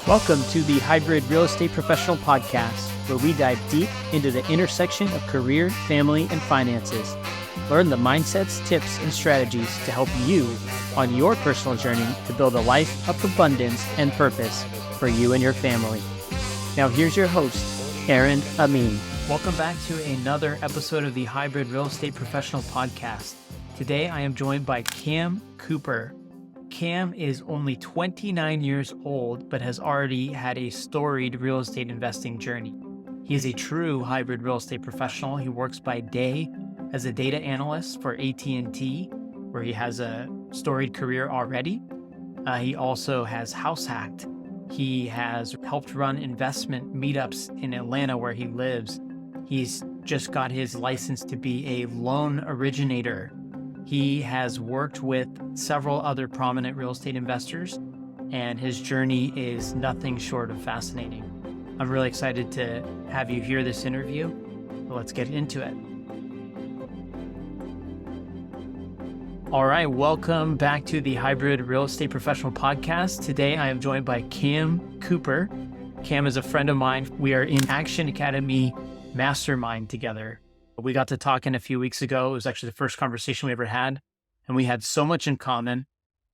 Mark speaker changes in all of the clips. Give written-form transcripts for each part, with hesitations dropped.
Speaker 1: Welcome to the Hybrid Real Estate Professional Podcast, where we dive deep into the intersection of career, family, and finances. Learn the mindsets, tips, and strategies to help you on your personal journey to build a life of abundance and purpose for you and your family. Now here's your host, Aaron Amin. Welcome back to another episode of the Hybrid Real Estate Professional Podcast. Today I am joined by Cam Cooper. Cam is only 29 years old, but has already had a storied real estate investing journey. He is a true hybrid real estate professional. He works by day as a data analyst for AT&T, where he has a storied career already. He also has house hacked. He has helped run investment meetups in Atlanta, where he lives. He's just got his license to be a loan originator. He has worked with several other prominent real estate investors, and his journey is nothing short of fascinating. I'm really excited to have you hear this interview. So let's get into it. All right, welcome back to the Hybrid Real Estate Professional Podcast. Today I am joined by Cam Cooper. Cam is a friend of mine. We are in Action Academy Mastermind together. We got to talking a few weeks ago. It was actually the first conversation we ever had, and we had so much in common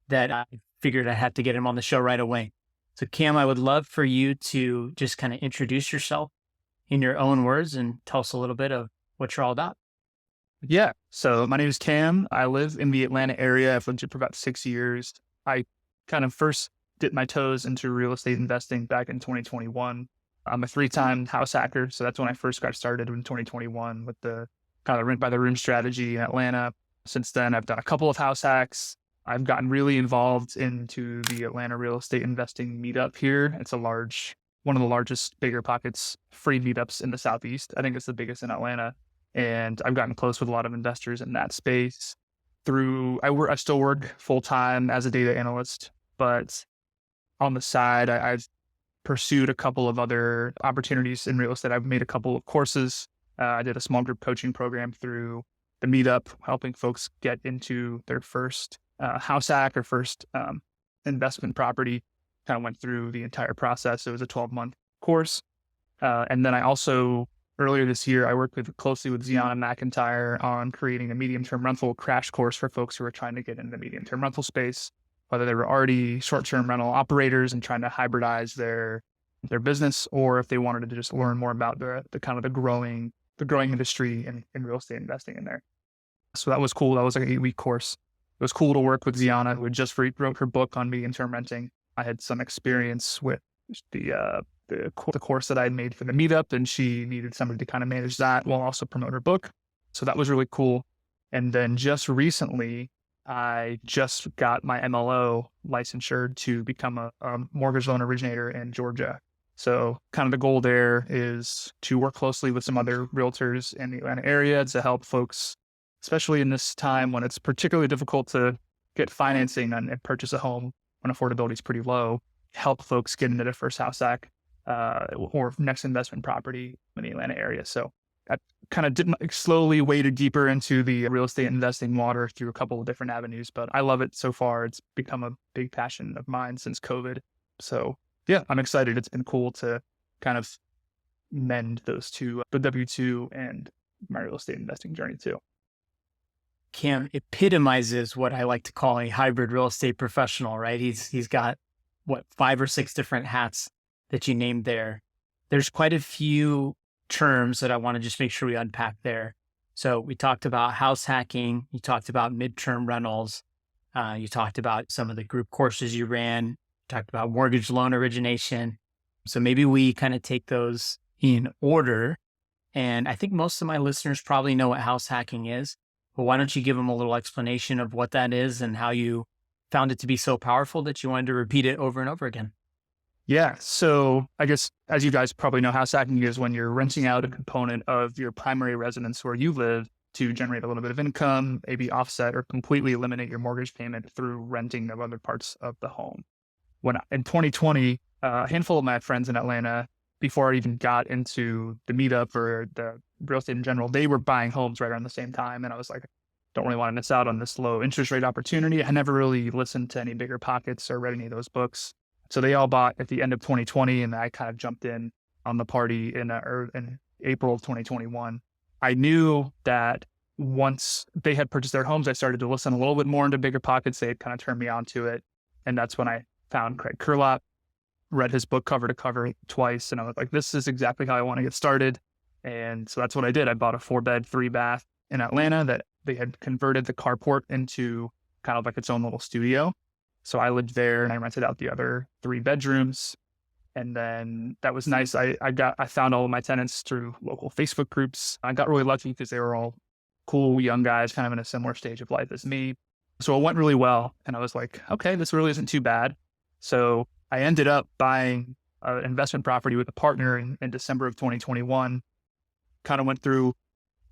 Speaker 1: that I figured I had to get him on the show right away. So Cam, I would love for you to just kind of introduce yourself in your own words and tell us a little bit of what you're all about.
Speaker 2: Yeah. So my name is Cam. I live in the Atlanta area. I've lived here for about 6 years. I kind of first dipped my toes into real estate investing back in 2021. I'm a 3-time house hacker. So that's when I first got started in 2021 with the kind of rent by the room strategy in Atlanta. Since then, I've done a couple of house hacks. I've gotten really involved into the Atlanta real estate investing meetup here. It's one of the largest bigger pockets free meetups in the Southeast. I think it's the biggest in Atlanta. And I've gotten close with a lot of investors in that space. I still work full time as a data analyst, but on the side, I've pursued a couple of other opportunities in real estate. I've made a couple of courses. I did a small group coaching program through the meetup, helping folks get into their first house hack or first investment property. Kind of went through the entire process. It was a 12-month course. And then I also, earlier this year, I worked closely with Ziana McIntyre on creating a medium-term rental crash course for folks who are trying to get into the medium-term rental space, whether they were already short-term rental operators and trying to hybridize their business, or if they wanted to just learn more about the kind of the growing industry in real estate investing in there. So that was cool. That was like an 8-week course. It was cool to work with Ziana, who had just wrote her book on medium-term renting. I had some experience with the course that I had made for the meetup, and she needed somebody to kind of manage that while also promote her book. So that was really cool. And then just recently, I just got my MLO licensure to become a mortgage loan originator in Georgia. So kind of the goal there is to work closely with some other realtors in the Atlanta area to help folks, especially in this time when it's particularly difficult to get financing and purchase a home when affordability is pretty low, help folks get into their first house hack or next investment property in the Atlanta area. So I kind of slowly waded deeper into the real estate investing water through a couple of different avenues, but I love it so far. It's become a big passion of mine since COVID. So yeah, I'm excited. It's been cool to kind of mend those two, the W-2 and my real estate investing journey too.
Speaker 1: Cam epitomizes what I like to call a hybrid real estate professional, right? He's got 5 or 6 different hats that you named there. There's quite a few terms that I want to just make sure we unpack there. So we talked about house hacking. You talked about midterm rentals. You talked about some of the group courses you ran. You talked about mortgage loan origination. So maybe we kind of take those in order. And I think most of my listeners probably know what house hacking is, but why don't you give them a little explanation of what that is and how you found it to be so powerful that you wanted to repeat it over and over again?
Speaker 2: Yeah. So I guess, as you guys probably know, house hacking is when you're renting out a component of your primary residence where you live to generate a little bit of income, maybe offset or completely eliminate your mortgage payment through renting of other parts of the home. In 2020, a handful of my friends in Atlanta, before I even got into the meetup or the real estate in general, they were buying homes right around the same time. And I was like, don't really want to miss out on this low interest rate opportunity. I never really listened to any Bigger Pockets or read any of those books. So they all bought at the end of 2020, and I kind of jumped in on the party in April of 2021. I knew that once they had purchased their homes, I started to listen a little bit more into Bigger Pockets. They had kind of turned me on to it. And that's when I found Craig Kurlop, read his book cover to cover twice. And I was like, this is exactly how I want to get started. And so that's what I did. I bought a 4-bed, 3-bath in Atlanta that they had converted the carport into kind of like its own little studio. So I lived there and I rented out the other 3 bedrooms. And then that was nice. I found all of my tenants through local Facebook groups. I got really lucky because they were all cool young guys, kind of in a similar stage of life as me. So it went really well. And I was like, okay, this really isn't too bad. So I ended up buying an investment property with a partner in December of 2021. Kind of went through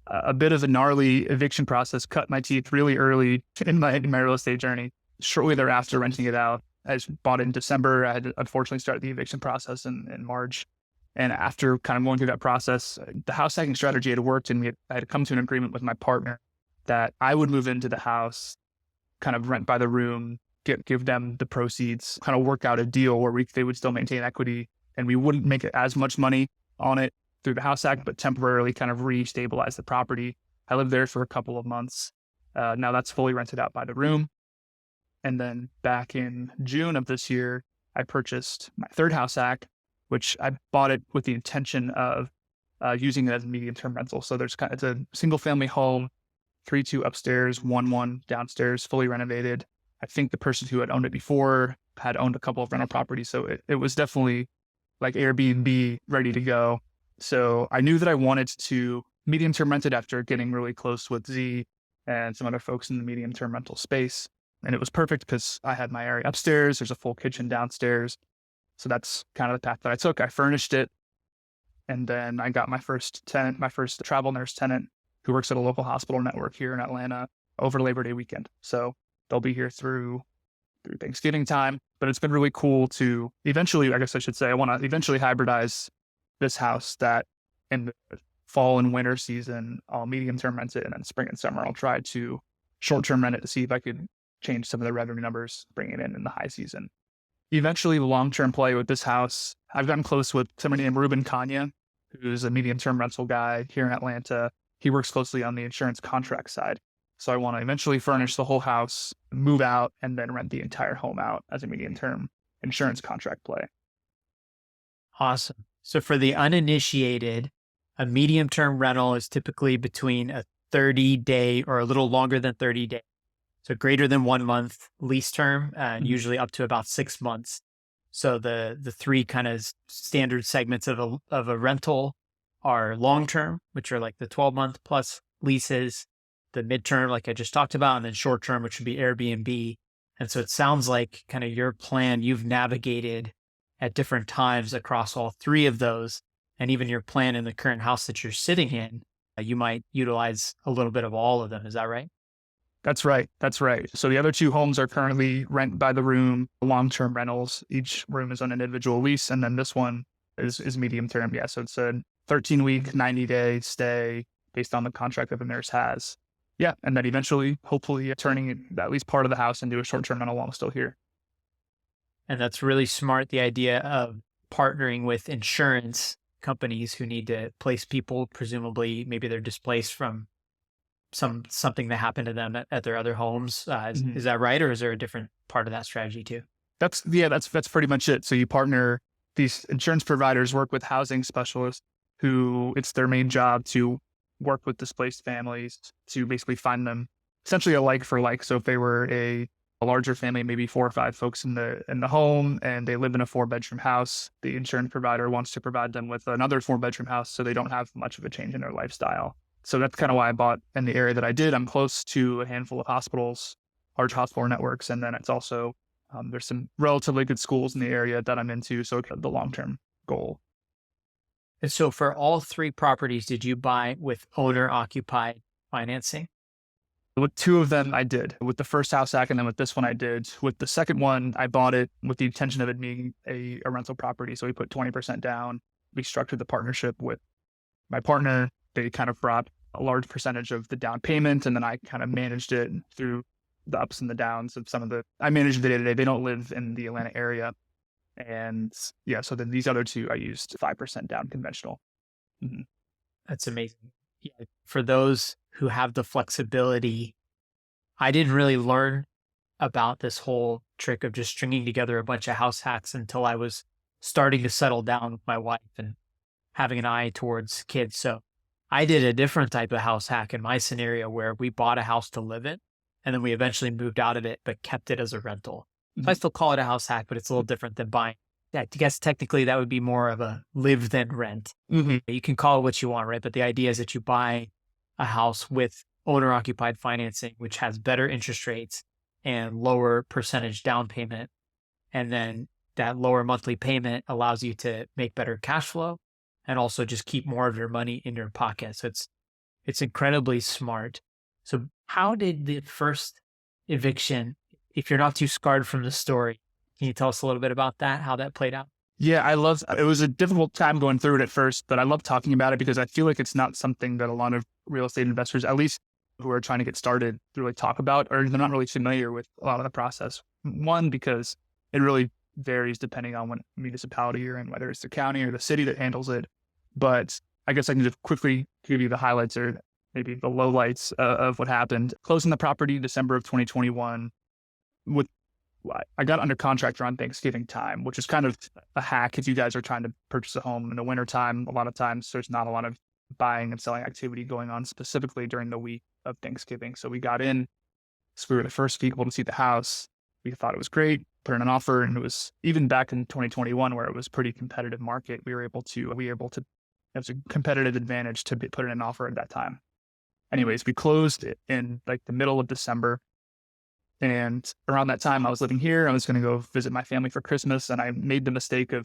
Speaker 2: a bit of a gnarly eviction process, cut my teeth really early in my real estate journey. Shortly thereafter, renting it out. I bought it in December. I had to unfortunately start the eviction process in March. And after kind of going through that process, the house hacking strategy had worked, and I had come to an agreement with my partner that I would move into the house, kind of rent by the room, give them the proceeds, kind of work out a deal where they would still maintain equity, and we wouldn't make as much money on it through the house hack, but temporarily kind of re-stabilize the property. I lived there for a couple of months. Now that's fully rented out by the room. And then back in June of this year, I purchased my 3rd house hack, which I bought it with the intention of using it as a medium-term rental. So it's a single-family home, 3-2 upstairs, 1-1 downstairs, fully renovated. I think the person who had owned it before had owned a couple of rental properties. So it was definitely like Airbnb ready to go. So I knew that I wanted to medium-term rent it after getting really close with Z and some other folks in the medium-term rental space. And it was perfect because I had my area upstairs. There's a full kitchen downstairs. So that's kind of the path that I took. I furnished it. And then I got my first tenant, my first travel nurse tenant, who works at a local hospital network here in Atlanta over Labor Day weekend. So they'll be here through Thanksgiving time. But it's been really cool to eventually, I guess I should say, I want to eventually hybridize this house that in the fall and winter season, I'll medium-term rent it. And then spring and summer, I'll try to short-term rent it to see if I could change some of the revenue numbers, bring it in the high season. Eventually, the long-term play with this house, I've gotten close with somebody named Ruben Kanya, who's a medium-term rental guy here in Atlanta. He works closely on the insurance contract side. So I want to eventually furnish the whole house, move out, and then rent the entire home out as a medium-term insurance contract play.
Speaker 1: Awesome. So for the uninitiated, a medium-term rental is typically between a 30-day or a little longer than 30 days. So greater than 1 month lease term, and usually up to about 6 months. So the 3 kind of standard segments of a rental are long-term, which are like the 12-month plus leases, the midterm, like I just talked about, and then short-term, which would be Airbnb. And so it sounds like kind of your plan, you've navigated at different times across all 3 of those. And even your plan in the current house that you're sitting in, you might utilize a little bit of all of them. Is that right?
Speaker 2: That's right. So the other 2 homes are currently rent by the room, long-term rentals. Each room is on an individual lease. And then this one is medium-term. Yeah. So it's a 13-week, 90-day stay based on the contract that the nurse has. Yeah. And then eventually, hopefully turning at least part of the house into a short-term rental while I'm still here.
Speaker 1: And that's really smart. The idea of partnering with insurance companies who need to place people, presumably maybe they're displaced from something that happened to them at their other homes. Is that right? Or is there a different part of that strategy too?
Speaker 2: That's pretty much it. So you partner, these insurance providers work with housing specialists who it's their main job to work with displaced families to basically find them essentially a like for like. So if they were a larger family, maybe 4 or 5 folks in the home, and they live in a 4-bedroom house, the insurance provider wants to provide them with another 4-bedroom house so they don't have much of a change in their lifestyle. So that's kind of why I bought in the area that I did. I'm close to a handful of hospitals, large hospital networks, and then it's also, there's some relatively good schools in the area that I'm into. So the long-term goal.
Speaker 1: And so for all 3 properties, did you buy with owner-occupied financing?
Speaker 2: With 2 of them, I did. With the first house hack, and then with this one, I did. With the second one, I bought it with the intention of it being a rental property. So we put 20% down. We structured the partnership with my partner. They kind of brought a large percentage of the down payment, and then I kind of managed it through the ups and the downs of I managed the day-to-day. They don't live in the Atlanta area. And yeah, so then these other two, I used 5% down conventional. Mm-hmm.
Speaker 1: That's amazing. Yeah. For those who have the flexibility, I didn't really learn about this whole trick of just stringing together a bunch of house hacks until I was starting to settle down with my wife and having an eye towards kids. So I did a different type of house hack in my scenario where we bought a house to live in and then we eventually moved out of it, but kept it as a rental. So I still call it a house hack, but it's a little different than buying. Yeah, I guess technically that would be more of a live than rent.
Speaker 2: Mm-hmm.
Speaker 1: You can call it what you want, right? But the idea is that you buy a house with owner occupied financing, which has better interest rates and lower percentage down payment. And then that lower monthly payment allows you to make better cash flow and also just keep more of your money in your pocket. So it's incredibly smart. So how did the first eviction, if you're not too scarred from the story, can you tell us a little bit about that, how that played out?
Speaker 2: Yeah, it was a difficult time going through it at first, but I love talking about it because I feel like it's not something that a lot of real estate investors, at least who are trying to get started, really talk about, or they're not really familiar with a lot of the process. One, because it really varies depending on what municipality you're in, whether it's the county or the city that handles it. But I guess I can just quickly give you the highlights or maybe the lowlights of what happened. Closing the property December of 2021 with I got under contract around Thanksgiving time, which is kind of a hack if you guys are trying to purchase a home in the wintertime. A lot of times there's not a lot of buying and selling activity going on specifically during the week of Thanksgiving. So we got in, so we were the first people to see the house. We thought it was great, put in an offer, and it was even back in 2021 where it was a pretty competitive market. We were able to, it was a competitive advantage to put in an offer at that time. Anyways, we closed in like the middle of December. And around that time, I was living here. I was going to go visit my family for Christmas. And I made the mistake of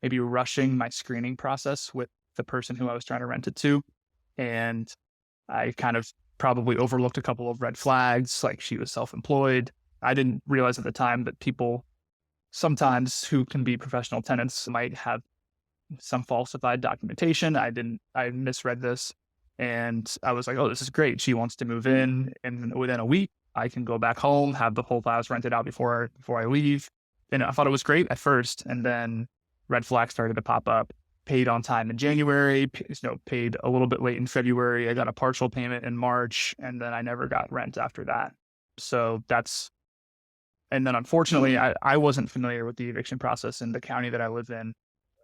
Speaker 2: maybe rushing my screening process with the person who I was trying to rent it to. And I kind of probably overlooked a couple of red flags, like she was self-employed. I didn't realize at the time that people sometimes who can be professional tenants might have some falsified documentation. I misread this. And I was like, oh, this is great. She wants to move in. And within a week, I can go back home, have the whole house rented out before I leave. And I thought it was great at first. And then red flags started to pop up. Paid on time in January, paid a little bit late in February. I got a partial payment in March, and then I never got rent after that. So and then unfortunately, I wasn't familiar with the eviction process in the county that I live in.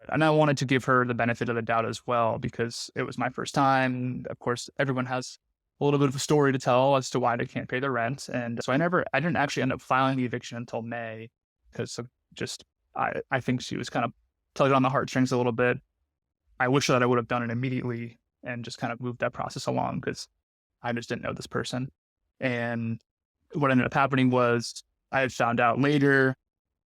Speaker 2: And I wanted to give her the benefit of the doubt as well, because it was my first time. Of course, everyone has a little bit of a story to tell as to why they can't pay their rent. And so I didn't actually end up filing the eviction until May, because of I think she was kind of tugging on the heartstrings a little bit. I wish that I would have done it immediately and just kind of moved that process along, because I just didn't know this person. And what ended up happening was I had found out later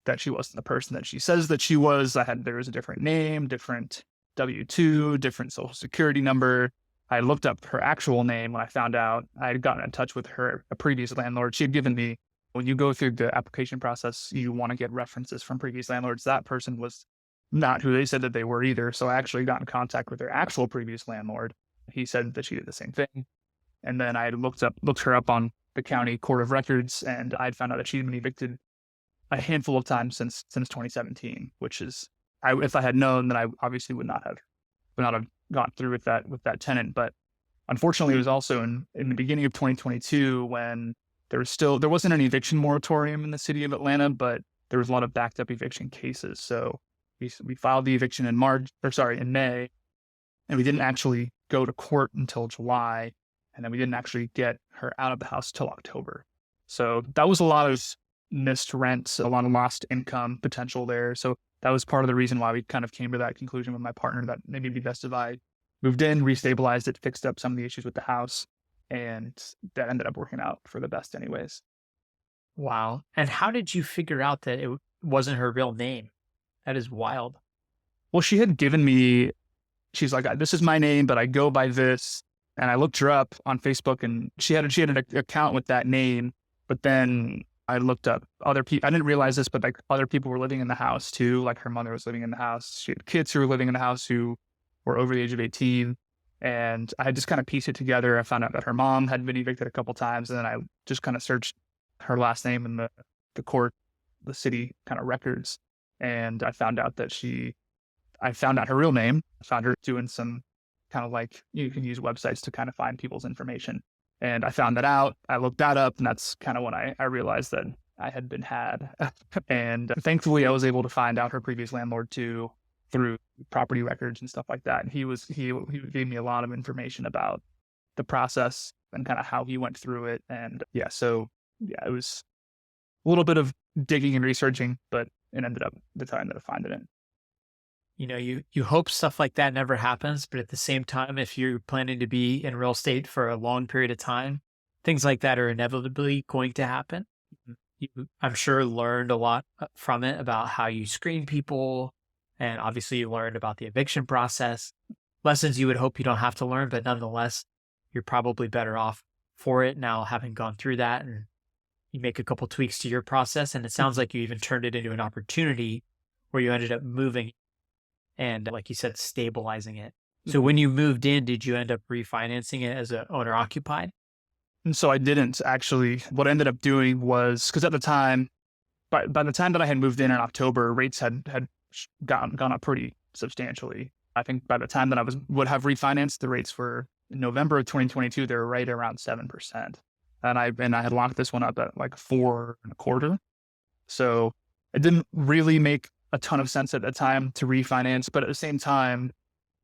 Speaker 2: that she wasn't the person that she says that she was. There was a different name, different W-2, different social security number. I looked up her actual name when I found out. I had gotten in touch with a previous landlord. She had given me, when you go through the application process, you want to get references from previous landlords. That person was not who they said that they were either. So I actually got in contact with their actual previous landlord. He said that she did the same thing. And then I looked her up on the county court of records, and I'd found out that she'd been evicted a handful of times since 2017, which is, if I had known, then I obviously would not have gone through with that tenant. But unfortunately, it was also in the beginning of 2022 when there wasn't an eviction moratorium in the city of Atlanta, but there was a lot of backed up eviction cases. So we filed the eviction in May, and we didn't actually go to court until July, and then we didn't actually get her out of the house till October. So that was a lot of missed rent, a lot of lost income potential there. So that was part of the reason why we kind of came to that conclusion with my partner that maybe it'd be best if I moved in, restabilized it, fixed up some of the issues with the house, and that ended up working out for the best anyways.
Speaker 1: Wow. And how did you figure out that it wasn't her real name? That is wild.
Speaker 2: Well, she had given me, she's like, this is my name, but I go by this. And I looked her up on Facebook, and she had an account with that name, but then I looked up other people. I didn't realize this, but like other people were living in the house too. Like her mother was living in the house. She had kids who were living in the house who were over the age of 18. And I had just kind of pieced it together. I found out that her mom had been evicted a couple of times. And then I just kind of searched her last name in the city kind of records. and I found out her real name. I found her doing some kind of like, you can use websites to kind of find people's information. And I found that out. I looked that up, and that's kind of when I realized that I had been had. And thankfully, I was able to find out her previous landlord too through property records and stuff like that. And he gave me a lot of information about the process and kind of how he went through it. And it was a little bit of digging and researching, but it ended up the time that I finding it.
Speaker 1: You hope stuff like that never happens, but at the same time, if you're planning to be in real estate for a long period of time, things like that are inevitably going to happen. You, I'm sure, learned a lot from it about how you screen people. And obviously you learned about the eviction process, lessons you would hope you don't have to learn, but nonetheless, you're probably better off for it now, having gone through that, and you make a couple tweaks to your process. And it sounds like you even turned it into an opportunity where you ended up moving and, like you said, stabilizing it. So when you moved in, did you end up refinancing it as an owner occupied?
Speaker 2: And so I didn't actually. What I ended up doing was, because at the time, by the time that I had moved in October, rates had gone up pretty substantially. I think by the time that would have refinanced, the rates were in November of 2022, they were right around 7%. And I had locked this one up at like 4.25. So it didn't really make a ton of sense at the time to refinance, but at the same time,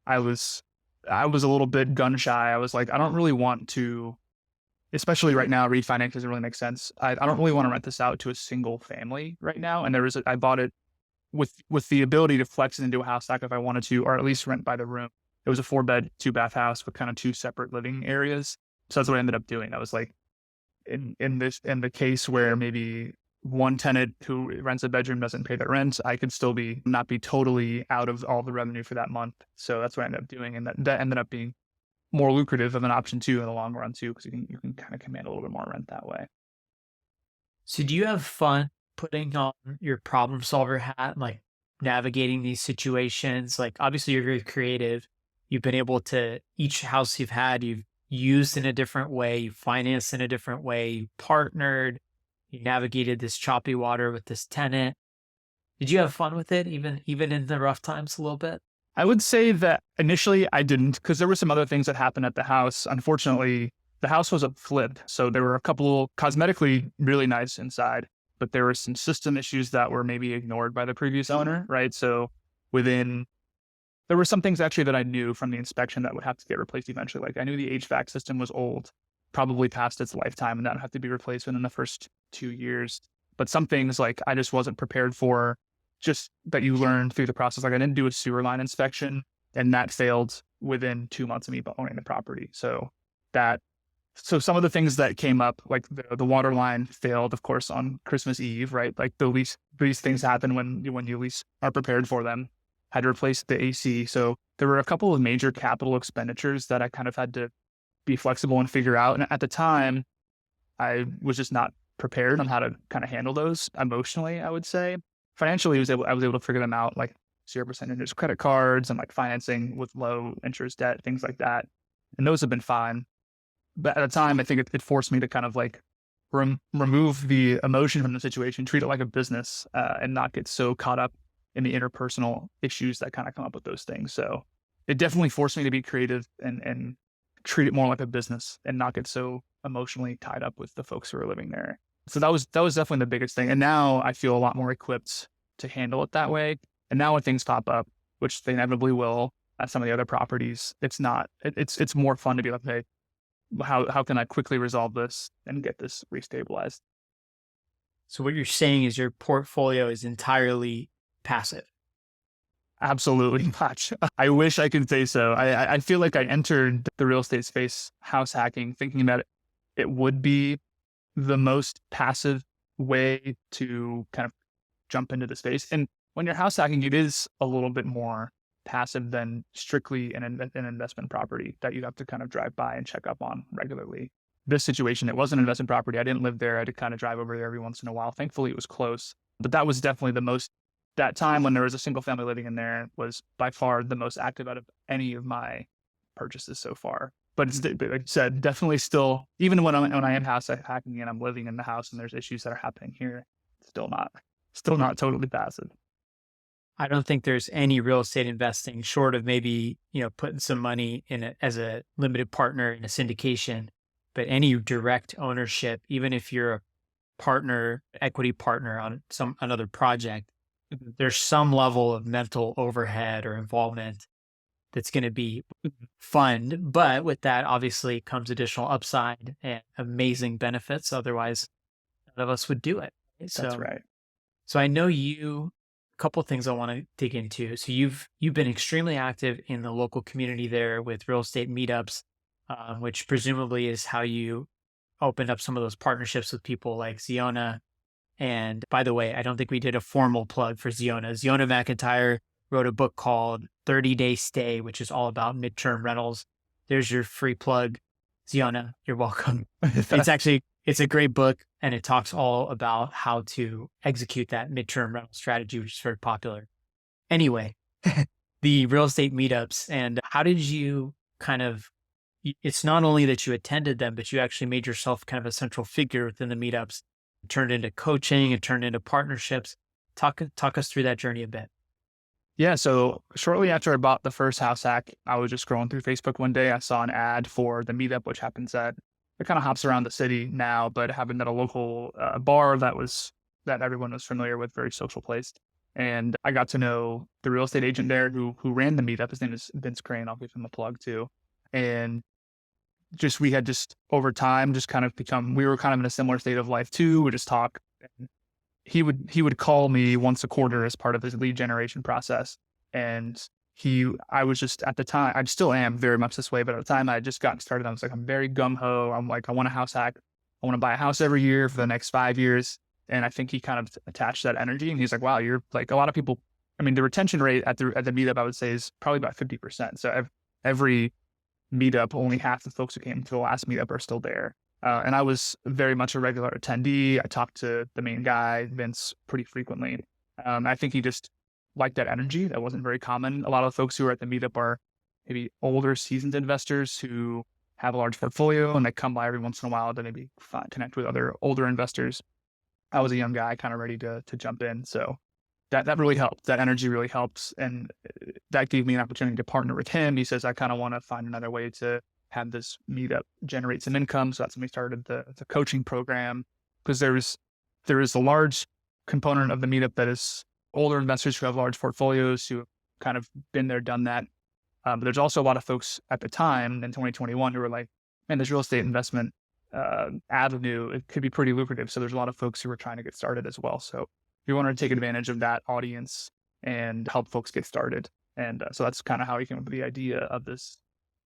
Speaker 2: I was a little bit gun shy. I was like, I don't really want to, especially right now, refinance doesn't really make sense. I don't really want to rent this out to a single family right now. And I bought it with the ability to flex it into a house stack if I wanted to, or at least rent by the room. It was a 4-bed, 2-bath house with kind of 2 separate living areas. So that's what I ended up doing. I was like, in the case where maybe one tenant who rents a bedroom doesn't pay their rent, I could still not be totally out of all the revenue for that month. So that's what I ended up doing. And that ended up being more lucrative of an option too in the long run too, because you can kind of command a little bit more rent that way.
Speaker 1: So do you have fun putting on your problem solver hat, like navigating these situations? Like, obviously you're very creative. You've been able to, each house you've had, you've used in a different way, you financed in a different way, you partnered, you navigated this choppy water with this tenant. Did you have fun with it, even in the rough times a little bit?
Speaker 2: I would say that initially I didn't, because there were some other things that happened at the house. Unfortunately, the house was flipped. So there were a couple cosmetically really nice inside, but there were some system issues that were maybe ignored by the previous owner, right? So there were some things actually that I knew from the inspection that would have to get replaced eventually. Like I knew the HVAC system was old, probably past its lifetime, and that would have to be replaced within the first 2 years. But some things like I just wasn't prepared for, just that you learn through the process. Like I didn't do a sewer line inspection, and that failed within 2 months of me owning the property. So some of the things that came up, like the water line failed, of course, on Christmas Eve, right? Like these things happen when you least are prepared for them. Had to replace the AC. So there were a couple of major capital expenditures that I kind of had to be flexible and figure out. And at the time, I was just not prepared on how to kind of handle those emotionally, I would say. Financially, I was able to figure them out, like 0% interest credit cards and like financing with low interest debt, things like that. And those have been fine. But at the time, I think it forced me to kind of like remove the emotion from the situation, treat it like a business, and not get so caught up in the interpersonal issues that kind of come up with those things. So it definitely forced me to be creative and treat it more like a business and not get so emotionally tied up with the folks who are living there. So that was definitely the biggest thing. And now I feel a lot more equipped to handle it that way. And now when things pop up, which they inevitably will at some of the other properties, it's more fun to be like, hey, how can I quickly resolve this and get this restabilized?
Speaker 1: So what you're saying is your portfolio is entirely passive.
Speaker 2: Absolutely not. I wish I could say so. I feel like I entered the real estate space, house hacking, thinking that it would be the most passive way to kind of jump into the space. And when you're house hacking, it is a little bit more passive than strictly an investment property that you have to kind of drive by and check up on regularly. This situation, it was an investment property. I didn't live there. I had to kind of drive over there every once in a while. Thankfully, it was close. But that was definitely that time when there was a single family living in there was by far the most active out of any of my purchases so far. But like I said, definitely still, even when I am house hacking and I'm living in the house and there's issues that are happening here, still not totally passive.
Speaker 1: I don't think there's any real estate investing short of maybe, putting some money in it as a limited partner in a syndication, but any direct ownership, even if you're a partner, equity partner on another project, there's some level of mental overhead or involvement that's going to be fun. But with that, obviously comes additional upside and amazing benefits. Otherwise, none of us would do it.
Speaker 2: That's right.
Speaker 1: So I know a couple of things I want to dig into. So you've been extremely active in the local community there with real estate meetups, which presumably is how you opened up some of those partnerships with people like Ziona. And by the way, I don't think we did a formal plug for Ziona. Ziona McIntyre wrote a book called 30-Day Stay, which is all about midterm rentals. There's your free plug. Ziona, you're welcome. It's a great book, and it talks all about how to execute that midterm rental strategy, which is very popular. Anyway, the real estate meetups, and how did you it's not only that you attended them, but you actually made yourself kind of a central figure within the meetups. It turned into coaching, it turned into partnerships. Talk us through that journey a bit.
Speaker 2: Yeah. So shortly after I bought the first house hack, I was just scrolling through Facebook one day. I saw an ad for the meetup, which happens at, it kind of hops around the city now, but happened at a local bar that everyone was familiar with, very social place. And I got to know the real estate agent there who ran the meetup. His name is Vince Crane. I'll give him a plug too. And we had just over time just kind of we were kind of in a similar state of life too. We just talk. He would call me once a quarter as part of his lead generation process. And I was just, at the time, I still am very much this way, but at the time I had just gotten started, I was like, I'm very gung-ho. I'm like, I want a house hack. I want to buy a house every year for the next 5 years. And I think he kind of attached that energy, and he's like, wow, you're like, a lot of people, I mean, the retention rate at the meetup, I would say, is probably about 50%. So every meetup, only half the folks who came to the last meetup are still there. And I was very much a regular attendee. I talked to the main guy, Vince, pretty frequently. I think he just liked that energy. That wasn't very common. A lot of the folks who are at the meetup are maybe older, seasoned investors who have a large portfolio, and they come by every once in a while to maybe connect with other older investors. I was a young guy, kind of ready to jump in. So that really helped. That energy really helps. And that gave me an opportunity to partner with him. He says, I kind of want to find another way to have this meetup generate some income. So that's when we started the coaching program, because there is a large component of the meetup that is older investors who have large portfolios, who have kind of been there, done that. But there's also a lot of folks at the time in 2021 who were like, man, this real estate investment avenue, it could be pretty lucrative. So there's a lot of folks who were trying to get started as well. So we wanted to take advantage of that audience and help folks get started. And so that's kind of how we came up with the idea of this,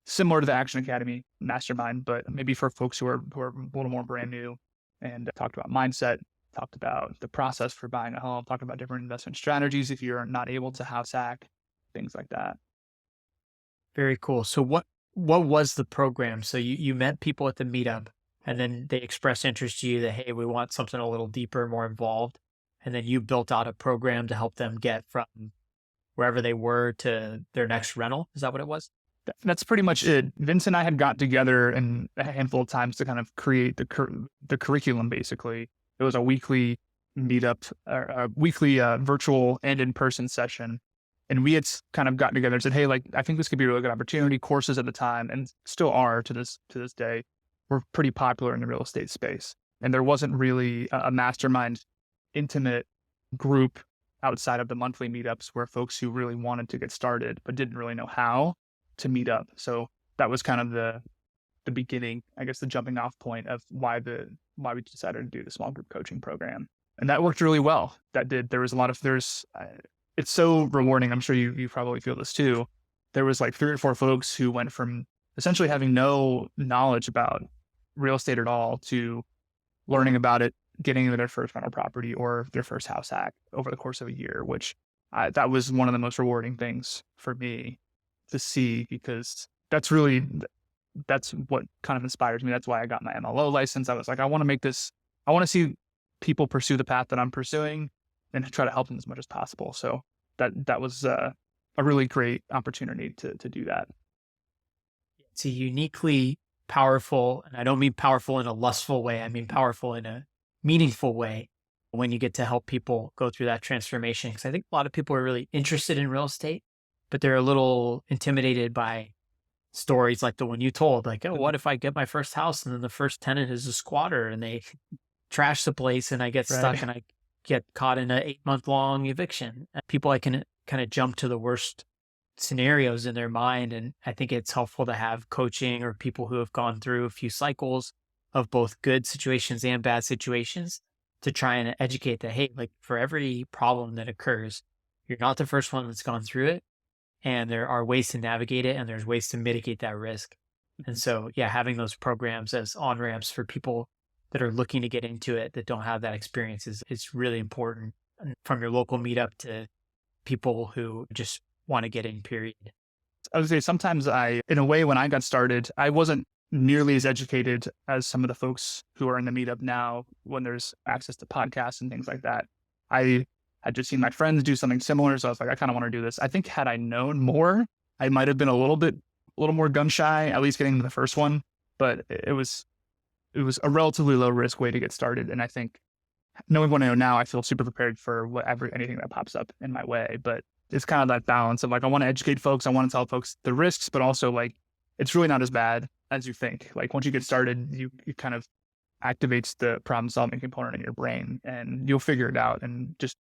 Speaker 2: similar to the Action Academy mastermind, but maybe for folks who are a little more brand new, and talked about mindset, talked about the process for buying a home, talked about different investment strategies if you're not able to house hack, things like that.
Speaker 1: Very cool. So what was the program? So you met people at the meetup, and then they expressed interest to you that, hey, we want something a little deeper, more involved. And then you built out a program to help them get from wherever they were to their next rental. Is that what it was?
Speaker 2: That's pretty much it. Vince and I had got together a handful of times to kind of create the curriculum, basically. It was a weekly meetup, a weekly virtual and in-person session. And we had kind of gotten together and said, hey, like, I think this could be a really good opportunity. Courses at the time, and still are to this day, were pretty popular in the real estate space. And there wasn't really a mastermind, intimate group outside of the monthly meetups where folks who really wanted to get started but didn't really know how to meet up. So that was kind of the beginning, I guess, the jumping off point of why we decided to do the small group coaching program. And that worked really well. It's so rewarding. I'm sure you probably feel this too. There was like 3 or 4 folks who went from essentially having no knowledge about real estate at all to learning about it, getting into their first rental property or their first house hack over the course of a year, which that was one of the most rewarding things for me to see, because that's what kind of inspires me. That's why I got my MLO license. I was like, I want to see people pursue the path that I'm pursuing and try to help them as much as possible. So that was a really great opportunity to do that.
Speaker 1: It's a uniquely powerful, and I don't mean powerful in a lustful way. I mean powerful in a meaningful way, when you get to help people go through that transformation. Because I think a lot of people are really interested in real estate, but they're a little intimidated by stories like the one you told, like, oh, what if I get my first house and then the first tenant is a squatter and they trash the place and I get stuck
Speaker 2: Right.
Speaker 1: and I get caught in an 8-month long eviction. People, I can kind of jump to the worst scenarios in their mind. And I think it's helpful to have coaching or people who have gone through a few cycles of both good situations and bad situations to try and educate that, hey, like for every problem that occurs, you're not the first one that's gone through it. And there are ways to navigate it and there's ways to mitigate that risk. And so, yeah, having those programs as on ramps for people that are looking to get into it that don't have that experience is really important. And from your local meetup to people who just want to get in, period.
Speaker 2: I would say sometimes in a way, when I got started, I wasn't nearly as educated as some of the folks who are in the meetup now when there's access to podcasts and things like that. I had just seen my friends do something similar. So I was like, I kind of want to do this. I think had I known more, I might have been a little more gun shy, at least getting into the first one, but it was a relatively low risk way to get started. And I think knowing what I know now, I feel super prepared for anything that pops up in my way. But it's kind of that balance of like, I want to educate folks. I want to tell folks the risks, but also like, it's really not as bad as you think. Like once you get started, you kind of activates the problem solving component in your brain and you'll figure it out. And just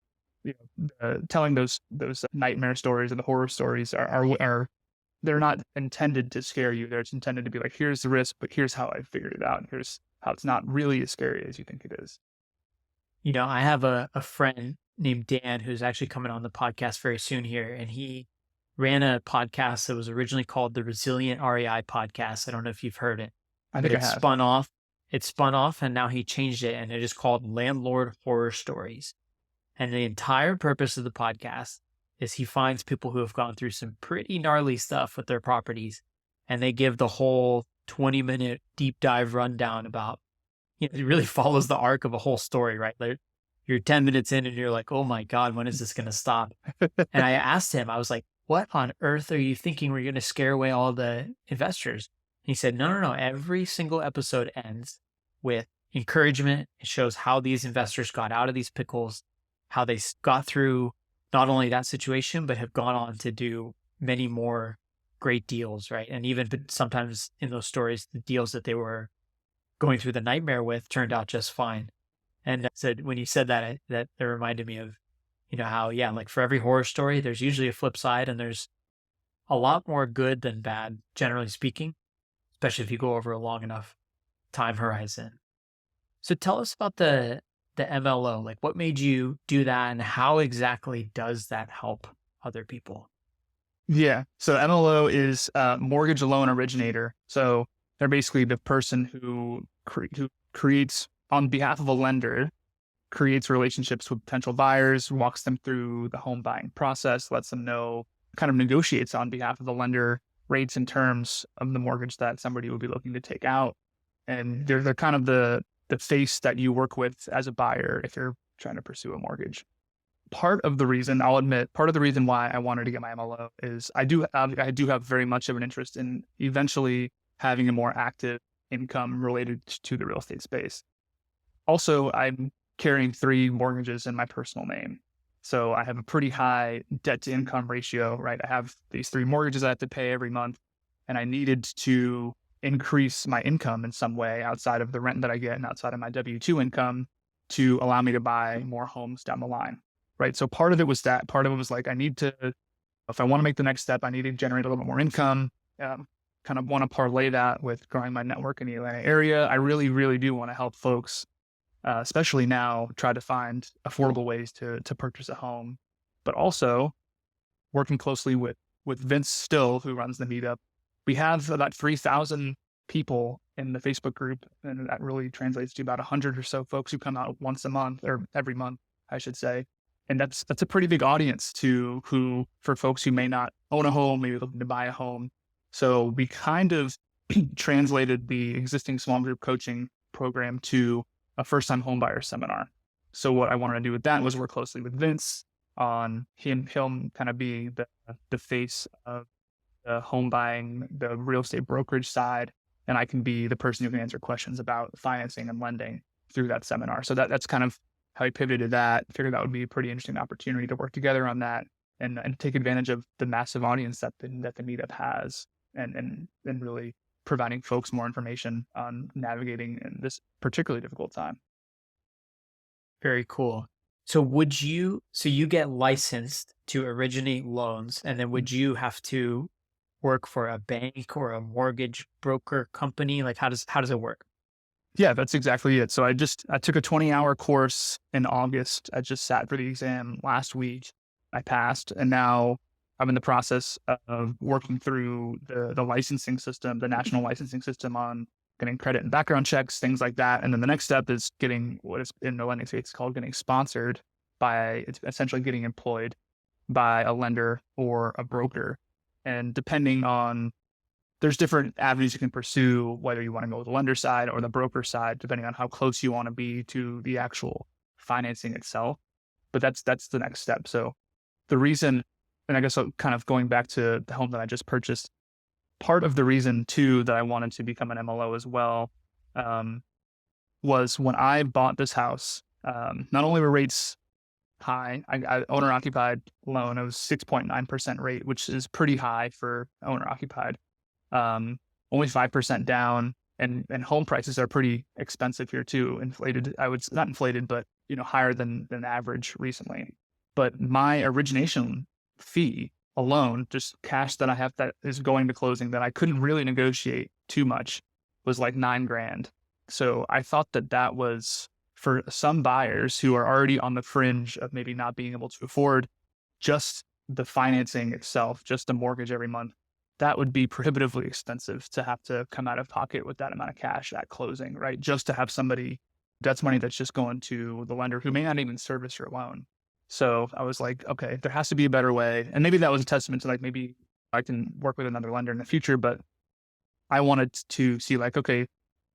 Speaker 2: telling those nightmare stories and the horror stories are they're not intended to scare you. They're intended to be like, here's the risk, but here's how I figured it out. And here's how it's not really as scary as you think it is.
Speaker 1: I have a friend named Dan who's actually coming on the podcast very soon here. And he ran a podcast that was originally called the Resilient REI Podcast. I don't know if you've heard it.
Speaker 2: I
Speaker 1: But
Speaker 2: think I
Speaker 1: it
Speaker 2: have.
Speaker 1: spun off and now he changed it and it is called Landlord Horror Stories. And the entire purpose of the podcast is he finds people who have gone through some pretty gnarly stuff with their properties and they give the whole 20-minute deep dive rundown about, it really follows the arc of a whole story, right? Like you're 10 minutes in and you're like, oh my God, when is this going to stop? And I asked him, I was like, what on earth are you thinking we're going to scare away all the investors? And he said, no. Every single episode ends with encouragement. It shows how these investors got out of these pickles, how they got through not only that situation, but have gone on to do many more great deals, right? And even sometimes in those stories, the deals that they were going through the nightmare with turned out just fine. And said when you said that, that reminded me of, how, yeah, like for every horror story, there's usually a flip side and there's a lot more good than bad, generally speaking, especially if you go over a long enough time horizon. So tell us about the MLO, like what made you do that and how exactly does that help other people?
Speaker 2: Yeah. So MLO is mortgage loan originator. So they're basically the person who creates on behalf of a lender, creates relationships with potential buyers, walks them through the home buying process, lets them know, kind of negotiates on behalf of the lender rates and terms of the mortgage that somebody would be looking to take out. And they're kind of the face that you work with as a buyer if you're trying to pursue a mortgage. I'll admit, part of the reason why I wanted to get my MLO is I do have very much of an interest in eventually having a more active income related to the real estate space. Also, I'm carrying 3 mortgages in my personal name. So I have a pretty high debt to income ratio, right? I have these 3 mortgages I have to pay every month, and I needed to increase my income in some way outside of the rent that I get and outside of my W-2 income to allow me to buy more homes down the line, right? So part of it was that. Part of it was like, if I want to make the next step, I need to generate a little bit more income. Kind of want to parlay that with growing my network in the Atlanta area. I really, really do want to help folks, especially now, try to find affordable ways to purchase a home, but also working closely with Vince Still, who runs the meetup. We have about 3,000 people in the Facebook group, and that really translates to about 100 or so folks who come out once a month, or every month, I should say. And that's a pretty big audience for folks who may not own a home, maybe looking to buy a home. So we kind of translated the existing small group coaching program to a first-time homebuyer seminar. So what I wanted to do with that was work closely with Vince on him kind of being the face of the home buying, the real estate brokerage side, and I can be the person who can answer questions about financing and lending through that seminar. So that's kind of how he pivoted to that. Figured that would be a pretty interesting opportunity to work together on that and take advantage of the massive audience that the meetup has and really providing folks more information on navigating in this particularly difficult time.
Speaker 1: Very cool. So you get licensed to originate loans, and then would you have to work for a bank or a mortgage broker company? Like how does it work?
Speaker 2: Yeah, that's exactly it. So I took a 20-hour course in August. I just sat for the exam last week. I passed, and now I'm in the process of working through the licensing system, the national licensing system, on getting credit and background checks, things like that. And then the next step is getting what is in the lending space called getting sponsored by, it's essentially getting employed by a lender or a broker. And depending on, there's different avenues you can pursue, whether you want to go with the lender side or the broker side, depending on how close you want to be to the actual financing itself. But that's the next step. So the reason, and I guess kind of going back to the home that I just purchased, part of the reason too that I wanted to become an MLO as well was when I bought this house, not only were rates high, I owner occupied loan, it was 6.9% rate, which is pretty high for owner occupied. Only 5% down, and home prices are pretty expensive here too. Inflated, not inflated, but higher than average recently. But my origination fee alone, just cash that I have that is going to closing that I couldn't really negotiate too much, was like $9,000. So I thought that was, for some buyers who are already on the fringe of maybe not being able to afford just the financing itself, just the mortgage every month, that would be prohibitively expensive to have to come out of pocket with that amount of cash at closing, right? Just to have somebody, that's money that's just going to the lender who may not even service your loan. So I was like, okay, there has to be a better way. And maybe that was a testament to like, maybe I can work with another lender in the future, but I wanted to see like, okay,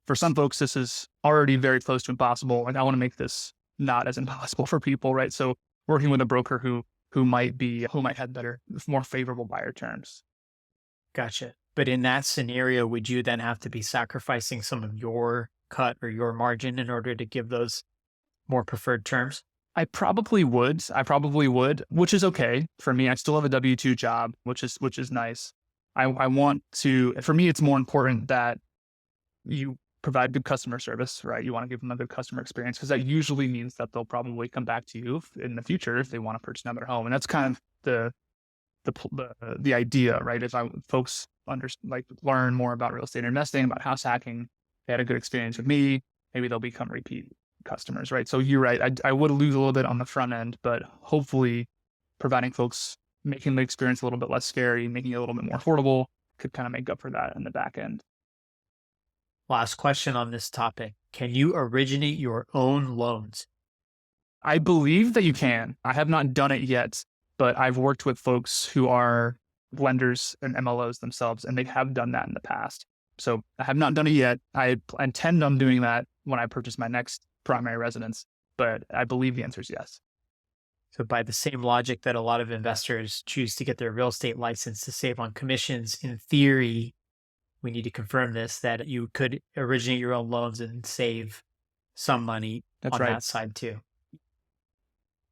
Speaker 2: for some folks, this is already very close to impossible. Like I want to make this not as impossible for people, right? So working with a broker who might have better, more favorable buyer terms.
Speaker 1: Gotcha. But in that scenario, would you then have to be sacrificing some of your cut or your margin in order to give those more preferred terms?
Speaker 2: I probably would, which is okay for me. I still have a W-2 job, which is nice. I want to, for me, it's more important that you provide good customer service, right? You want to give them a good customer experience, because that usually means that they'll probably come back to you in the future if they want to purchase another home. And that's kind of the idea, right? If folks learn more about real estate investing, about house hacking, they had a good experience with me, maybe they'll become repeat customers, right? So you're right. I would lose a little bit on the front end, but hopefully providing folks, making the experience a little bit less scary, making it a little bit more affordable, could kind of make up for that in the back end.
Speaker 1: Last question on this topic. Can you originate your own loans?
Speaker 2: I believe that you can. I have not done it yet, but I've worked with folks who are lenders and MLOs themselves, and they have done that in the past. So I have not done it yet. I intend on doing that when I purchase my next primary residence, but I believe the answer is yes.
Speaker 1: So by the same logic that a lot of investors choose to get their real estate license to save on commissions, in theory, we need to confirm this, that you could originate your own loans and save some money on that side too.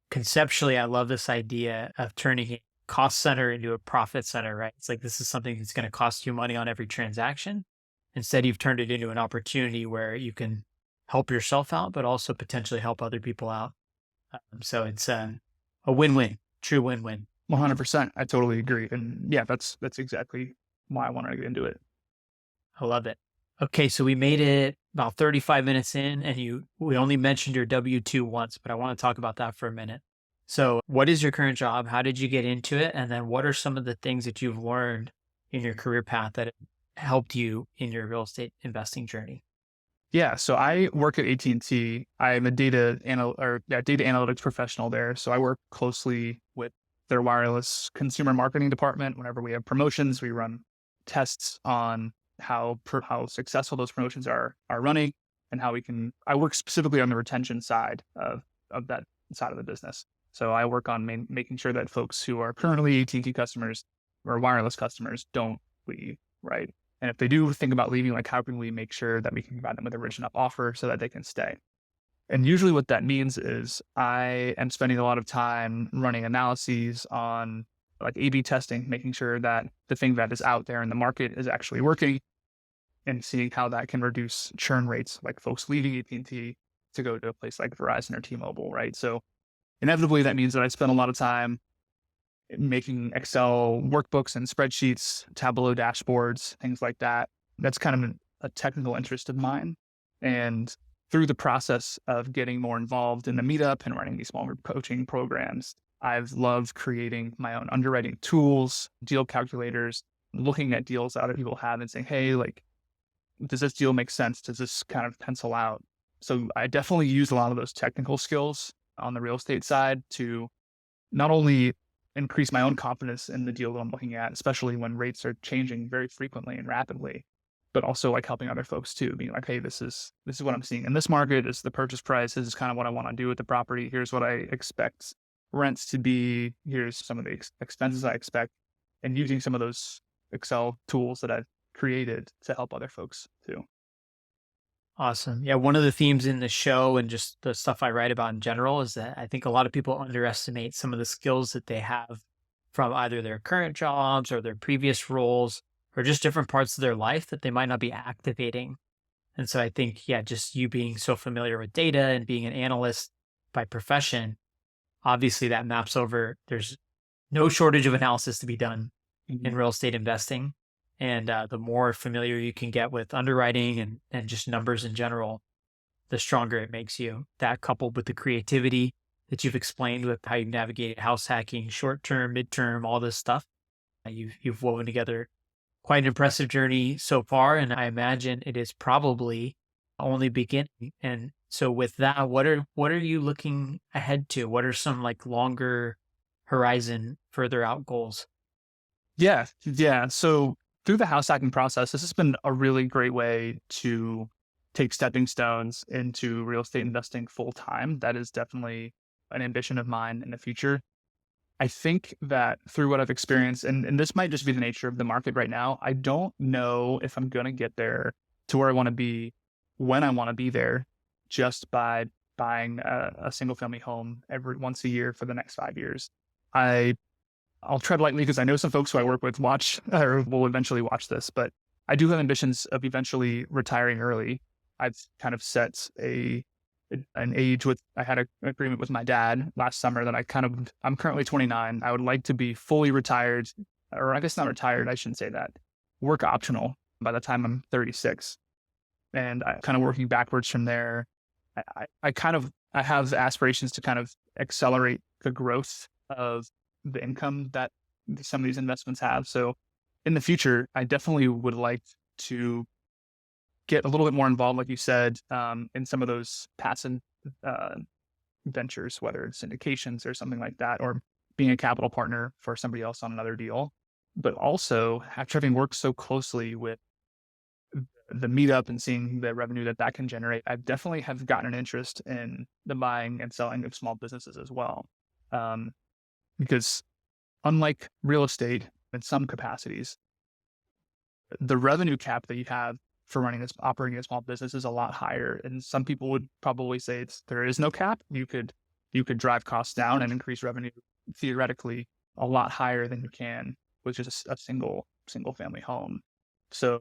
Speaker 1: Conceptually, I love this idea of turning a cost center into a profit center, right? It's like, this is something that's going to cost you money on every transaction. Instead, you've turned it into an opportunity where you can help yourself out, but also potentially help other people out. So it's a win-win, true win-win.
Speaker 2: 100%. I totally agree. And yeah, that's exactly why I wanted to get into it.
Speaker 1: I love it. Okay, so we made it about 35 minutes in, and we only mentioned your W-2 once, but I want to talk about that for a minute. So what is your current job? How did you get into it? And then what are some of the things that you've learned in your career path that helped you in your real estate investing journey?
Speaker 2: Yeah, so I work at AT&T. I'm a data analytics professional there. So I work closely with their wireless consumer marketing department. Whenever we have promotions, we run tests on how successful those promotions are running, and how I work specifically on the retention side of that side of the business. So I work on making sure that folks who are currently AT&T customers or wireless customers don't leave, right? And if they do think about leaving, like, how can we make sure that we can provide them with a rich enough offer so that they can stay? And usually what that means is I am spending a lot of time running analyses on like A/B testing, making sure that the thing that is out there in the market is actually working and seeing how that can reduce churn rates, like folks leaving AT&T to go to a place like Verizon or T-Mobile, right? So inevitably that means that I spend a lot of time making Excel workbooks and spreadsheets, Tableau dashboards, things like that. That's kind of a technical interest of mine. And through the process of getting more involved in the meetup and running these small group coaching programs, I've loved creating my own underwriting tools, deal calculators, looking at deals that other people have and saying, hey, like, does this deal make sense? Does this kind of pencil out? So I definitely use a lot of those technical skills on the real estate side to not only increase my own confidence in the deal that I'm looking at, especially when rates are changing very frequently and rapidly, but also like helping other folks too, being like, hey, this is what I'm seeing in this market. This is the purchase price. This is kind of what I want to do with the property. Here's what I expect rents to be. Here's some of the expenses I expect, and using some of those Excel tools that I've created to help other folks too.
Speaker 1: Awesome. Yeah, one of the themes in the show and just the stuff I write about in general is that I think a lot of people underestimate some of the skills that they have from either their current jobs or their previous roles or just different parts of their life that they might not be activating. And so I think, yeah, just you being so familiar with data and being an analyst by profession, obviously that maps over. There's no shortage of analysis to be done in real estate investing. And the more familiar you can get with underwriting and just numbers in general, the stronger it makes you. That coupled with the creativity that you've explained with how you navigated house hacking, short term, midterm, all this stuff, you've woven together quite an impressive journey so far. And I imagine it is probably only beginning. And so with that, what are you looking ahead to? What are some like longer horizon, further out goals?
Speaker 2: Yeah. Yeah. So through the house hacking process, this has been a really great way to take stepping stones into real estate investing full time. That is definitely an ambition of mine in the future. I think that through what I've experienced, and this might just be the nature of the market right now, I don't know if I'm going to get there to where I want to be when I want to be there just by buying a single family home every once a year for the next 5 years. I'll tread lightly because I know some folks who I work with watch or will eventually watch this, but I do have ambitions of eventually retiring early. I've kind of set an age with, I had an agreement with my dad last summer that I'm currently 29. I would like to be fully retired, or I guess not retired, I shouldn't say that, work optional by the time I'm 36. And I kind of working backwards from there. I have aspirations to kind of accelerate the growth of the income that some of these investments have. So in the future, I definitely would like to get a little bit more involved, like you said, in some of those passive ventures, whether it's syndications or something like that, or being a capital partner for somebody else on another deal. But also, after having worked so closely with the meetup and seeing the revenue that can generate, I definitely have gotten an interest in the buying and selling of small businesses as well. Because unlike real estate in some capacities, the revenue cap that you have for operating a small business is a lot higher. And some people would probably say there is no cap. You could drive costs down and increase revenue theoretically a lot higher than you can with just a single family home. So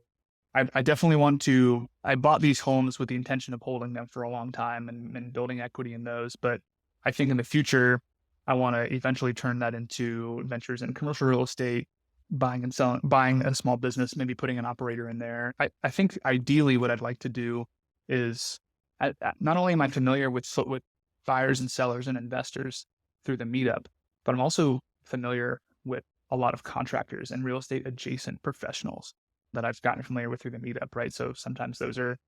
Speaker 2: I definitely I bought these homes with the intention of holding them for a long time and building equity in those. But I think in the future, I want to eventually turn that into ventures in commercial real estate, buying and selling, buying a small business, maybe putting an operator in there. I think ideally what I'd like to do is not only am I familiar with buyers and sellers and investors through the meetup, but I'm also familiar with a lot of contractors and real estate adjacent professionals that I've gotten familiar with through the meetup, right? So sometimes those are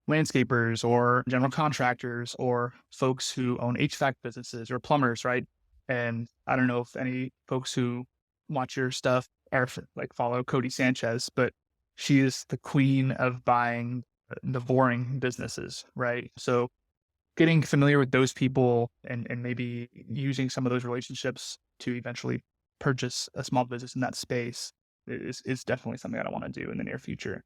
Speaker 2: landscapers or general contractors or folks who own HVAC businesses or plumbers, right? And I don't know if any folks who watch your stuff or like follow Cody Sanchez, but she is the queen of buying the boring businesses, right? So getting familiar with those people and maybe using some of those relationships to eventually purchase a small business in that space is definitely something that I want to do in the near future.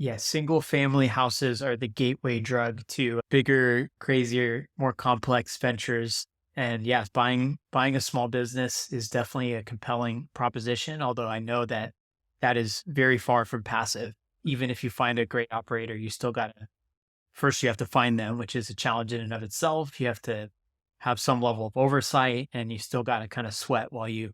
Speaker 1: Yeah, single family houses are the gateway drug to bigger, crazier, more complex ventures. And yes, buying a small business is definitely a compelling proposition, although I know that that is very far from passive. Even if you find a great operator, you still got to first you have to find them, which is a challenge in and of itself. You have to have some level of oversight, and you still got to kind of sweat while you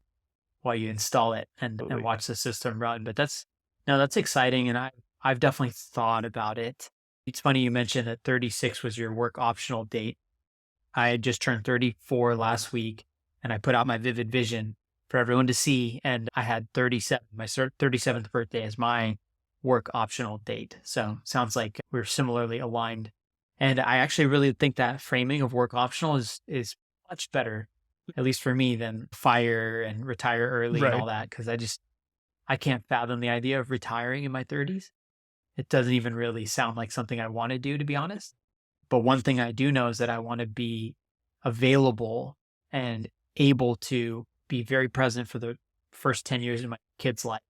Speaker 1: install it and
Speaker 2: Absolutely.
Speaker 1: watch the system run. But that's no, that's exciting. And I've definitely thought about it. It's funny you mentioned that 36 was your work optional date. I had just turned 34 last week and I put out my vivid vision for everyone to see. And I had 37, my 37th birthday as my work optional date. So sounds like we're similarly aligned. And I actually really think that framing of work optional is much better, at least for me, than fire and retire early and
Speaker 2: Right.
Speaker 1: all that. Cause I can't fathom the idea of retiring in my 30s. It doesn't even really sound like something I want to do, to be honest. But one thing I do know is that I want to be available and able to be very present for the first 10 years of my kid's life.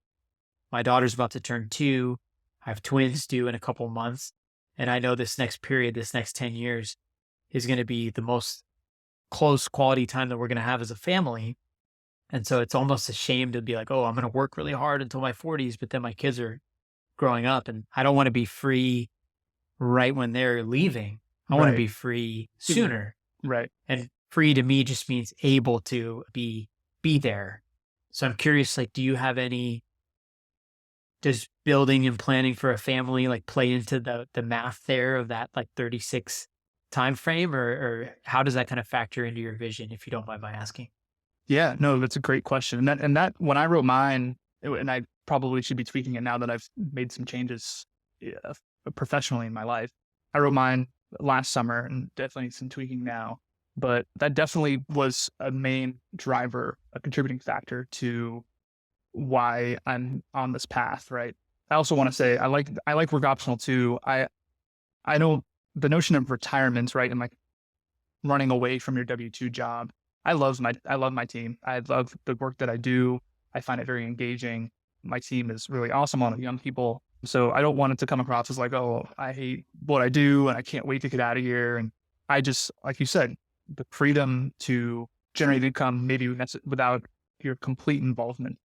Speaker 1: My daughter's about to turn 2. I have twins due in a couple months. And I know this next period, this next 10 years is going to be the most close quality time that we're going to have as a family. And so it's almost a shame to be like, oh, I'm going to work really hard until my 40s, but then my kids are growing up and I don't want to be free right when they're leaving. I want to
Speaker 2: Right.
Speaker 1: be free sooner.
Speaker 2: Right.
Speaker 1: And free to me just means able to be there. So I'm curious, like, do you have any does building and planning for a family like play into the math there of that like 36 time frame or how does that kind of factor into your vision if you don't mind my asking?
Speaker 2: Yeah, no, that's a great question. And that when I wrote mine, and I probably should be tweaking it now that I've made some changes professionally in my life. I wrote mine last summer and definitely some tweaking now. But that definitely was a main driver, a contributing factor to why I'm on this path, right? I also want to say I like work optional too. I know the notion of retirement, right? And like running away from your W-2 job. I love my team. I love the work that I do. I find it very engaging. My team is really awesome, a lot of young people. So I don't want it to come across as like, oh, I hate what I do and I can't wait to get out of here. And I just, like you said, the freedom to generate income, maybe without your complete involvement,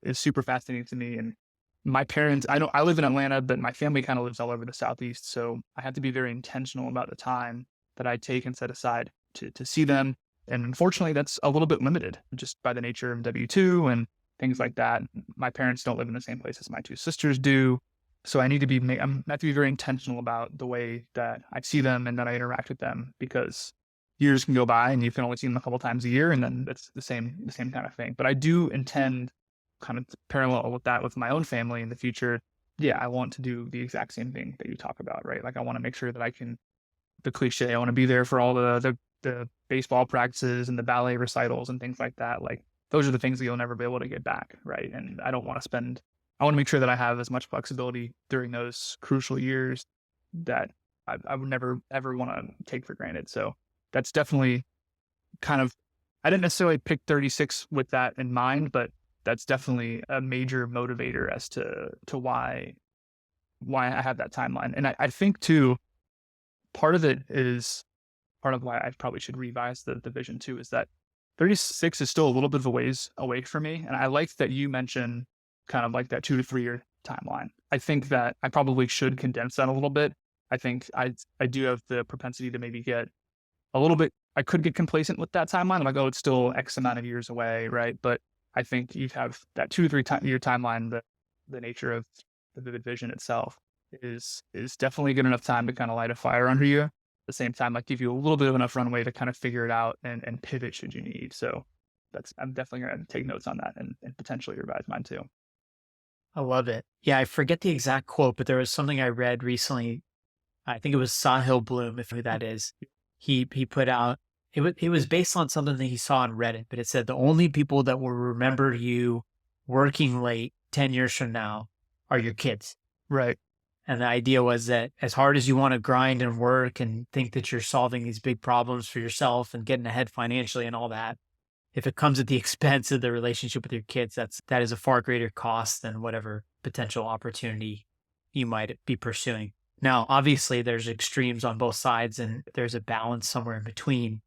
Speaker 2: is super fascinating to me. And my parents, I live in Atlanta, but my family kind of lives all over the Southeast. So I have to be very intentional about the time that I take and set aside to see them. And unfortunately, that's a little bit limited just by the nature of W-2 and things like that. My parents don't live in the same place as my two sisters do. So I have to be very intentional about the way that I see them and that I interact with them, because years can go by and you can only see them a couple times a year. And then it's the same kind of thing. But I do intend kind of parallel with that with my own family in the future. Yeah, I want to do the exact same thing that you talk about, right? Like I want to make sure that I can, the cliche, I want to be there for all the baseball practices and the ballet recitals and things like that. Like those are the things that you'll never be able to get back, right? And I want to make sure that I have as much flexibility during those crucial years that I would never ever want to take for granted. So that's definitely kind of, I didn't necessarily pick 36 with that in mind, but that's definitely a major motivator as to why I have that timeline. And I think too, part of it is part of why I probably should revise the vision too, is that 36 is still a little bit of a ways away from me. And I like that you mentioned kind of like that 2 to 3 year timeline. I think that I probably should condense that a little bit. I think I do have the propensity to maybe get a little bit, I could get complacent with that timeline. I'm like, oh, it's still X amount of years away, right? But I think you have that 2 to 3 year timeline, the nature of the vivid vision itself is definitely good enough time to kind of light a fire under you. At the same time, like give you a little bit of enough runway to kind of figure it out and pivot should you need. So I'm definitely going to take notes on that and potentially revise mine too.
Speaker 1: I love it. Yeah, I forget the exact quote, but there was something I read recently. I think it was Sahil Bloom, if who that is. He put out it was based on something that he saw on Reddit, but it said the only people that will remember you working late 10 years from now are your kids.
Speaker 2: Right.
Speaker 1: And the idea was that as hard as you want to grind and work and think that you're solving these big problems for yourself and getting ahead financially and all that, if it comes at the expense of the relationship with your kids, that is a far greater cost than whatever potential opportunity you might be pursuing. Now, obviously, there's extremes on both sides and there's a balance somewhere in between.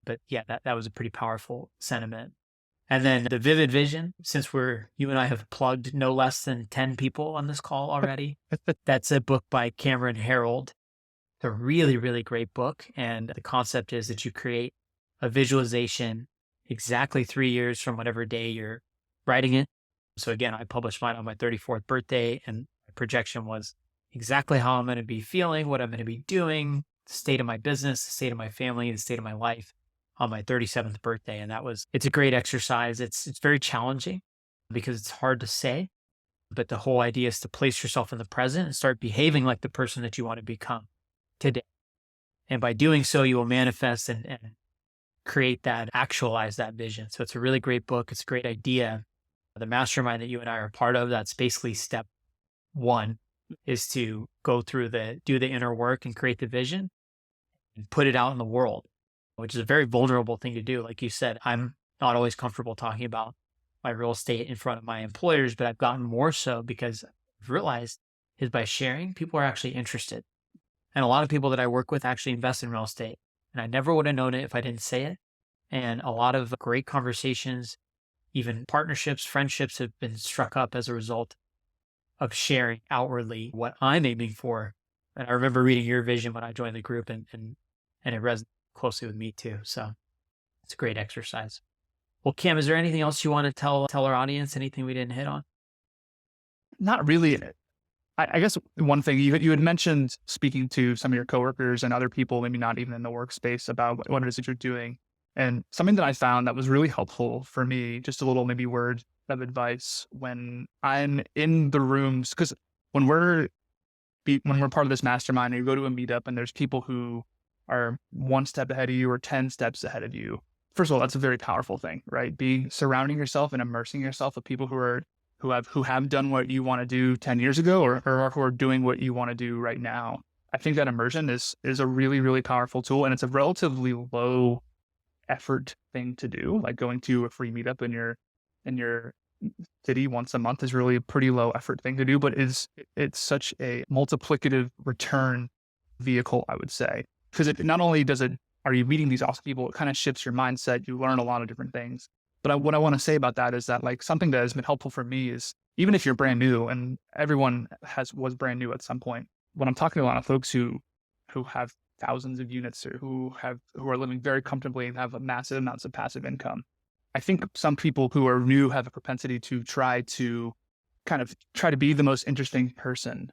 Speaker 1: But yeah, that was a pretty powerful sentiment. And then the vivid vision, since you and I have plugged no less than 10 people on this call already, that's a book by Cameron Herold. It's a really, really great book. And the concept is that you create a visualization exactly 3 years from whatever day you're writing it. So again, I published mine on my 34th birthday, and my projection was exactly how I'm going to be feeling, what I'm going to be doing, the state of my business, the state of my family, the state of my life on my 37th birthday. And it's a great exercise. It's very challenging because it's hard to say, but the whole idea is to place yourself in the present and start behaving like the person that you want to become today. And by doing so, you will manifest and actualize that vision. So it's a really great book. It's a great idea. The mastermind that you and I are a part of, that's basically step one, is to go through do the inner work and create the vision and put it out in the world, which is a very vulnerable thing to do. Like you said, I'm not always comfortable talking about my real estate in front of my employers, but I've gotten more so because I've realized is by sharing, people are actually interested. And a lot of people that I work with actually invest in real estate. And I never would have known it if I didn't say it. And a lot of great conversations, even partnerships, friendships have been struck up as a result of sharing outwardly what I'm aiming for. And I remember reading your vision when I joined the group, and it resonated closely with me too. So it's a great exercise. Well, Cam, is there anything else you want to tell our audience? Anything we didn't hit on?
Speaker 2: Not really. I guess one thing you had mentioned speaking to some of your coworkers and other people, maybe not even in the workspace, about what it is that you're doing. And something that I found that was really helpful for me, just a little maybe word of advice when I'm in the rooms, because when we're part of this mastermind and you go to a meetup and there's people who are one step ahead of you or 10 steps ahead of you. First of all, that's a very powerful thing, right? Surrounding yourself and immersing yourself with people who have done what you want to do 10 years ago or who are doing what you want to do right now. I think that immersion is a really, really powerful tool, and it's a relatively low effort thing to do. Like going to a free meetup in your city once a month is really a pretty low effort thing to do, but it's such a multiplicative return vehicle, I would say. Because it not only are you meeting these awesome people, it kind of shifts your mindset. You learn a lot of different things. But what I want to say about that is that, like, something that has been helpful for me is, even if you're brand new, and everyone was brand new at some point, when I'm talking to a lot of folks who have thousands of units or who are living very comfortably and have massive amounts of passive income, I think some people who are new have a propensity to try to be the most interesting person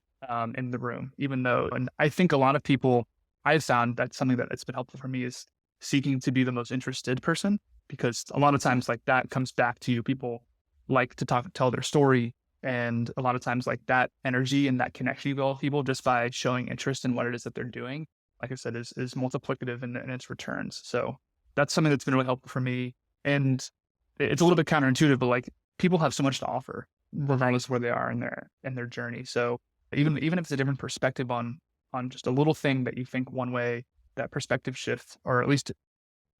Speaker 2: in the room, and I think a lot of people, I've found that something that's been helpful for me is seeking to be the most interested person, because a lot of times, like, that comes back to you. People like to tell their story. And a lot of times, like, that energy and that connection with people, just by showing interest in what it is that they're doing, like I said, is multiplicative in its returns. So that's something that's been really helpful for me. And it's a little bit counterintuitive, but, like, people have so much to offer regardless of where they are in their journey. So even if it's a different perspective on just a little thing that you think one way, that perspective shift, or at least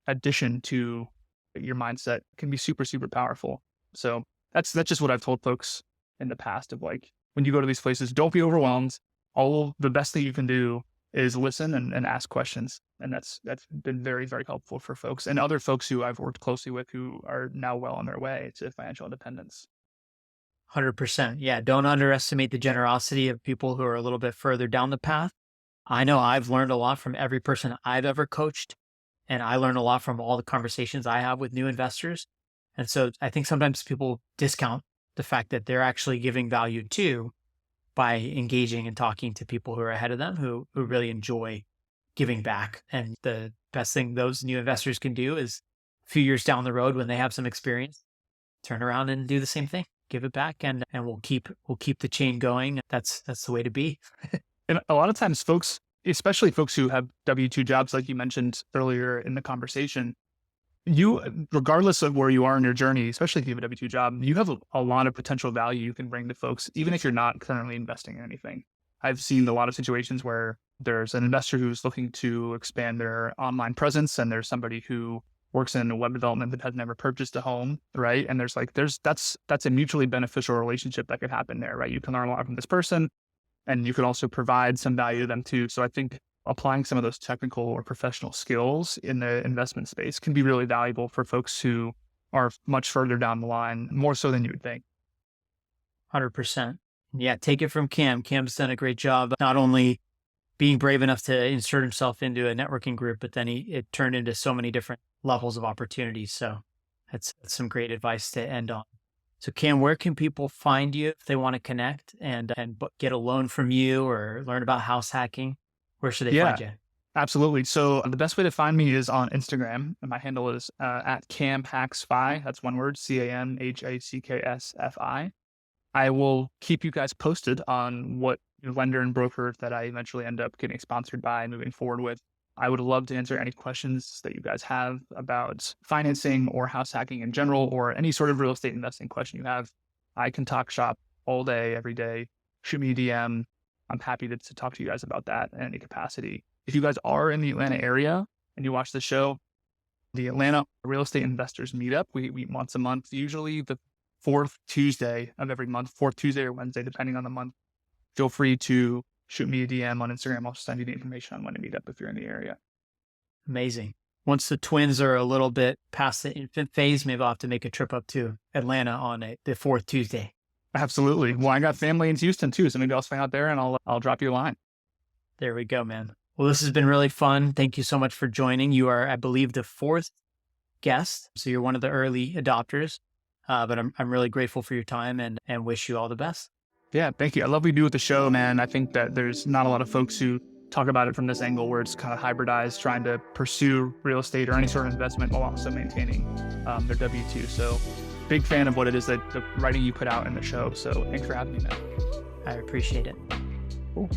Speaker 2: addition to your mindset, can be super, super powerful. So that's just what I've told folks in the past, of, like, when you go to these places, don't be overwhelmed. The best thing you can do is listen and ask questions. And that's been very, very helpful for folks and other folks who I've worked closely with who are now well on their way to financial independence.
Speaker 1: 100%. Yeah. Don't underestimate the generosity of people who are a little bit further down the path. I know I've learned a lot from every person I've ever coached, and I learn a lot from all the conversations I have with new investors. And so I think sometimes people discount the fact that they're actually giving value too by engaging and talking to people who are ahead of them, who really enjoy giving back. And the best thing those new investors can do is, a few years down the road, when they have some experience, turn around and do the same thing, give it back, and we'll keep the chain going. That's the way to be.
Speaker 2: And a lot of times folks, especially folks who have W-2 jobs, like you mentioned earlier in the conversation, regardless of where you are in your journey, especially if you have a W-2 job, you have a lot of potential value you can bring to folks, even if you're not currently investing in anything. I've seen a lot of situations where there's an investor who's looking to expand their online presence, and there's somebody who works in web development that has never purchased a home, right? And that's a mutually beneficial relationship that could happen there, right? You can learn a lot from this person. and you could also provide some value to them too. So I think applying some of those technical or professional skills in the investment space can be really valuable for folks who are much further down the line, more so than you would think.
Speaker 1: 100%. Yeah, take it from Cam. Cam's done a great job, not only being brave enough to insert himself into a networking group, but then it turned into so many different levels of opportunities. So that's some great advice to end on. So Cam, where can people find you if they want to connect and get a loan from you or learn about house hacking? Where should they find you?
Speaker 2: Absolutely. So the best way to find me is on Instagram, and my handle is at camhacksfi. That's one word, CAMHACKSFI. I will keep you guys posted on what lender and broker that I eventually end up getting sponsored by and moving forward with. I would love to answer any questions that you guys have about financing or house hacking in general, or any sort of real estate investing question you have. I can talk shop all day, every day. Shoot me a DM. I'm happy to talk to you guys about that in any capacity. If you guys are in the Atlanta area and you watch the show, the Atlanta Real Estate Investors Meetup, we meet once a month, usually the fourth Tuesday of every month, fourth Tuesday or Wednesday, depending on the month. Feel free to shoot me a DM on Instagram. I'll send you the information on when to meet up if you're in the area.
Speaker 1: Amazing. Once the twins are a little bit past the infant phase, maybe I'll have to make a trip up to Atlanta on the fourth Tuesday.
Speaker 2: Absolutely. Well, I got family in Houston too, so maybe I'll swing out there and I'll drop you a line.
Speaker 1: There we go, man. Well, this has been really fun. Thank you so much for joining. You are, I believe, the fourth guest, so you're one of the early adopters. But I'm really grateful for your time and wish you all the best.
Speaker 2: Yeah, thank you. I love what you do with the show, man. I think that there's not a lot of folks who talk about it from this angle where it's kind of hybridized, trying to pursue real estate or any sort of investment while also maintaining their W-2. So big fan of what it is that the writing you put out in the show. So thanks for having me, man.
Speaker 1: I appreciate it.
Speaker 2: Cool.